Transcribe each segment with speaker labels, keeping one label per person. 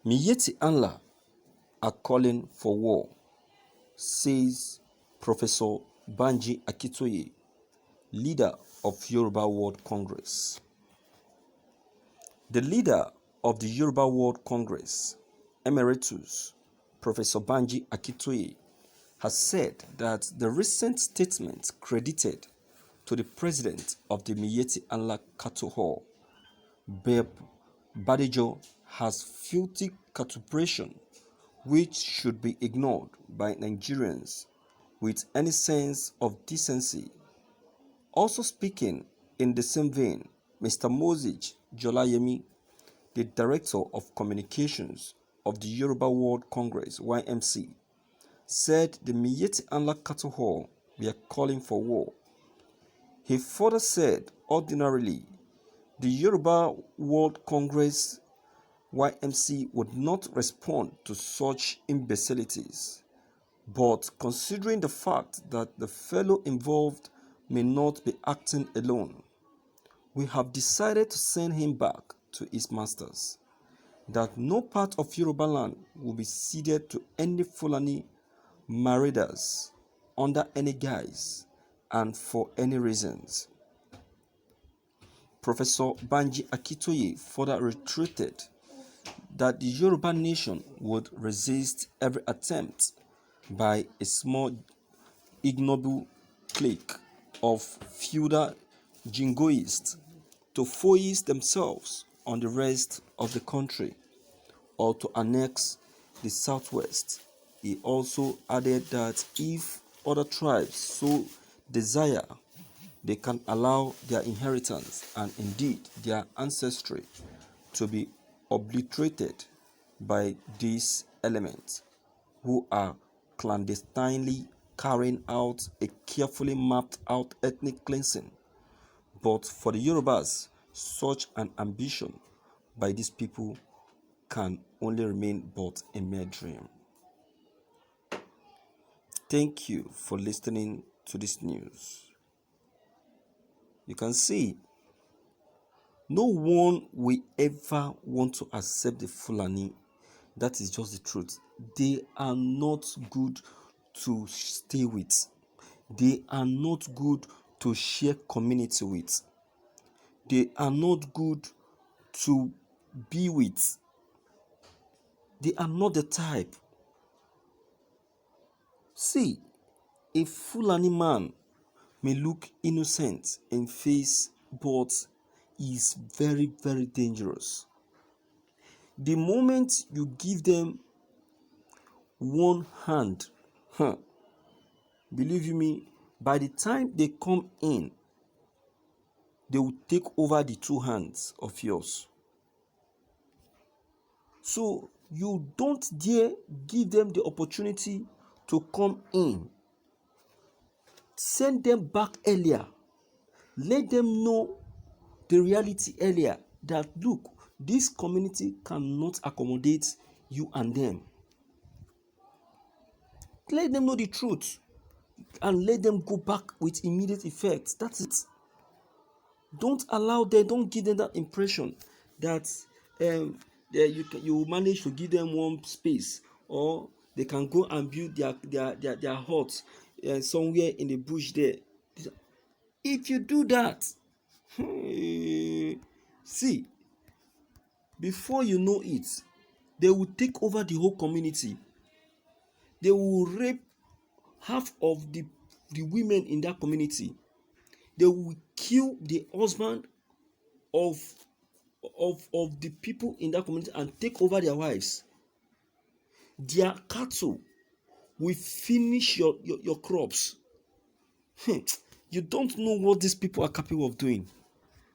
Speaker 1: Miyetti Allah are calling for war, says Professor Banji Akintoye, leader of Yoruba World Congress. The leader of the Yoruba World Congress, Emeritus Professor Banji Akintoye, has said that the recent statement credited to the president of the Miyetti Allah Cattle Hall, Beb Badejo, has filthy catuperation which should be ignored by Nigerians with any sense of decency. Also speaking in the same vein, Mr. Moses Jolayemi, the Director of Communications of the Yoruba World Congress (YMC), said the Miyetti Allah Cattle Hall were calling for war. He further said ordinarily the Yoruba World Congress YMC would not respond to such imbecilities, but considering the fact that the fellow involved may not be acting alone, we have decided to send him back to his masters, that no part of Yoruba land will be ceded to any Fulani marauders under any guise and for any reasons. Professor Banji Akintoye further reiterated that the Yoruba nation would resist every attempt by a small ignoble clique of feudal jingoists to foist themselves on the rest of the country or to annex the southwest. He also added that if other tribes so desire, they can allow their inheritance and indeed their ancestry to be obliterated by these elements who are clandestinely carrying out a carefully mapped out ethnic cleansing. But for the Yorubas, such an ambition by these people can only remain but a mere dream. Thank you for listening to this news. You can see, no one will ever want to accept the Fulani. That is just the truth. They are not good to stay with. They are not good to share community with. They are not good to be with. They are not the type. See, a Fulani man may look innocent in face, but is very, very dangerous. The moment you give them one hand, believe you me, by the time they come in, they will take over the two hands of yours. So you don't dare give them the opportunity to come in. Send them back earlier. Let them know the reality earlier that look, this community cannot accommodate you and them. Let them know the truth and let them go back with immediate effect. That's it. Don't allow them, don't give them that impression that you manage to give them one space, or they can go and build their hut somewhere in the bush there. If you do that, see, before you know it, they will take over the whole community. They will rape half of the women in that community. They will kill the husband of the people in that community and take over their wives. Their cattle will finish your crops. You don't know what these people are capable of doing.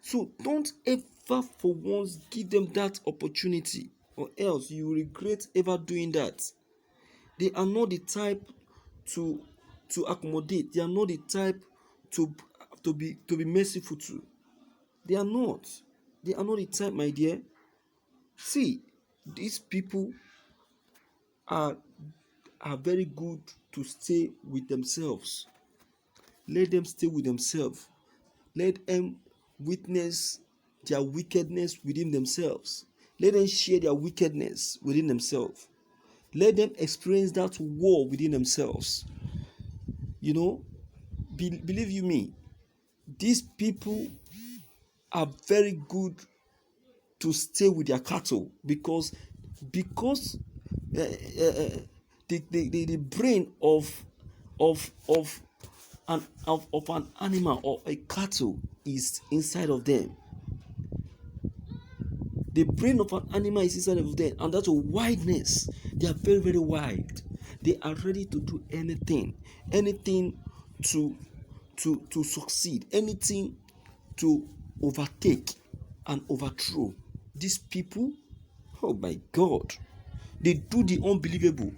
Speaker 1: So don't ever for once give them that opportunity, or else you will regret ever doing that. They are not the type to accommodate. They are not the type to be merciful to. They are not. They are not the type, my dear. See, these people are very good to stay with themselves. Let them stay with themselves. Let them witness their wickedness within themselves. Let them share their wickedness within themselves. Let them experience that war within themselves. You know, believe you me, these people are very good to stay with their cattle because the brain of an animal or a cattle is inside of them. The brain of an animal is inside of them, and that's a wideness. They are very, very wide. They are ready to do anything to succeed, anything to overtake and overthrow. These people, oh my God, they do the unbelievable.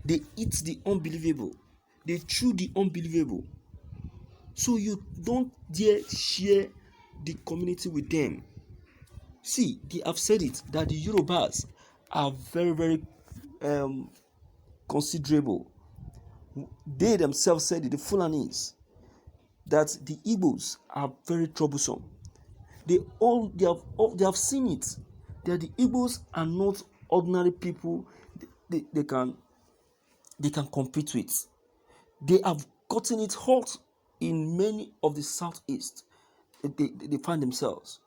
Speaker 1: They eat the unbelievable. They chew the unbelievable. So you don't dare share the community with them. See, they have said it that the Yorubas are very, very considerable. They themselves said it, the Fulanis, that the Igbos are very troublesome. They have seen it, that the Igbos are not ordinary people they can compete with. They have gotten it hot in many of the southeast. They find themselves.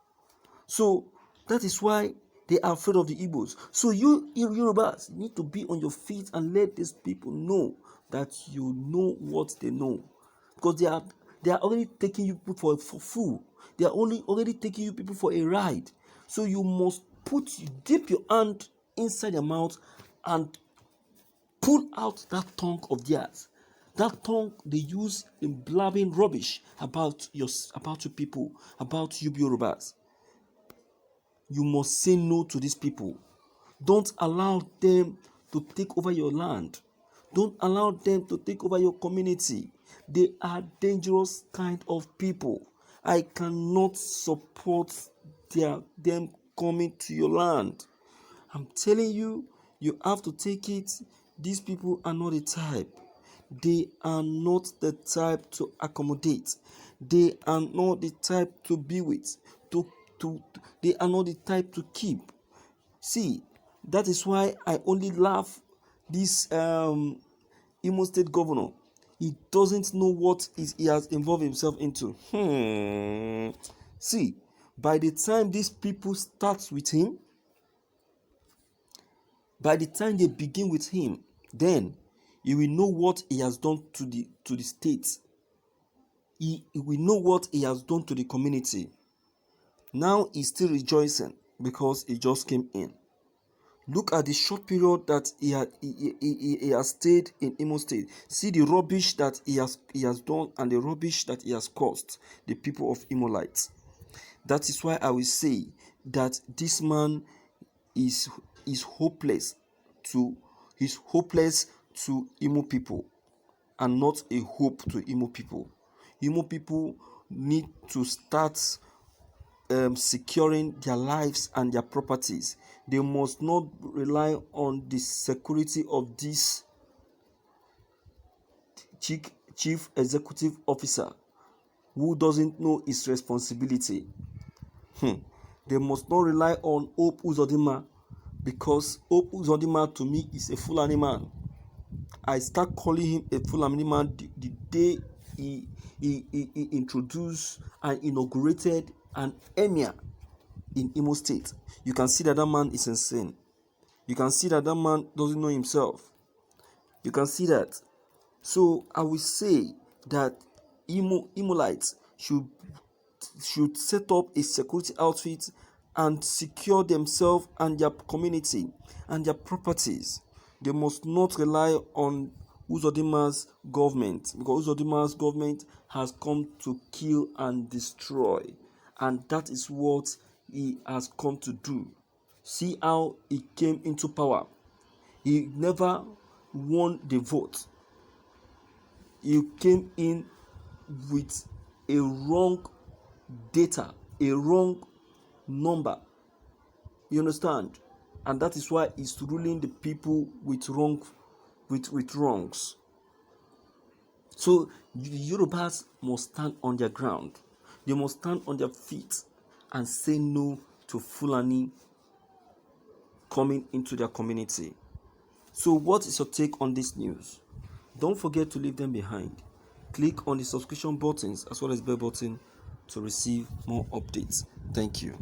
Speaker 1: So that is why they are afraid of the Igbos. So you Yorubas need to be on your feet and let these people know that you know what they know, because they are already taking you people for food. They are already taking you people for a ride. So you must dip your hand inside their mouth and pull out that tongue of theirs. That tongue they use in blabbing rubbish about you people, about you Yorubas. You must say no to these people. Don't allow them to take over your land. Don't allow them to take over your community. They are dangerous kind of people. I cannot support them coming to your land. I'm telling you, you have to take it. These people are not the type. They are not the type to accommodate. They are not the type to be with. They are not the type to keep. See, that is why I only laugh this Imo State governor. He doesn't know what he has involved himself into. See, by the time these people start with him, by the time they begin with him, then he will know what he has done to the state. He will know what he has done to the community. Now he's still rejoicing because he just came in. Look at the short period that he has stayed in Imo State. See the rubbish that he has done and the rubbish that he has caused the people of Imolites. That is why I will say that this man is hopeless to Imo people, and not a hope to Imo people. Imo people need to start securing their lives and their properties. They must not rely on the security of this chief executive officer who doesn't know his responsibility. They must not rely on Hope Uzodinma, because Hope Uzodinma to me is a Fulani man. I start calling him a Fulani man the day he introduced and inaugurated an emir in Imo State. You can see that man is insane. You can see that man doesn't know himself. You can see that. So I will say that Imolites should set up a security outfit and secure themselves and their community and their properties. They must not rely on Uzodima's government, because Uzodima's government has come to kill and destroy, and that is what he has come to do. See how he came into power. He never won the vote. He came in with a wrong data, a wrong number. You understand? And that is why he's ruling the people with wrongs. So the Yorubas must stand on their ground. They must stand on their feet and say no to Fulani coming into their community. So what is your take on this news? Don't forget to leave them behind. Click on the subscription buttons as well as bell button to receive more updates. Thank you.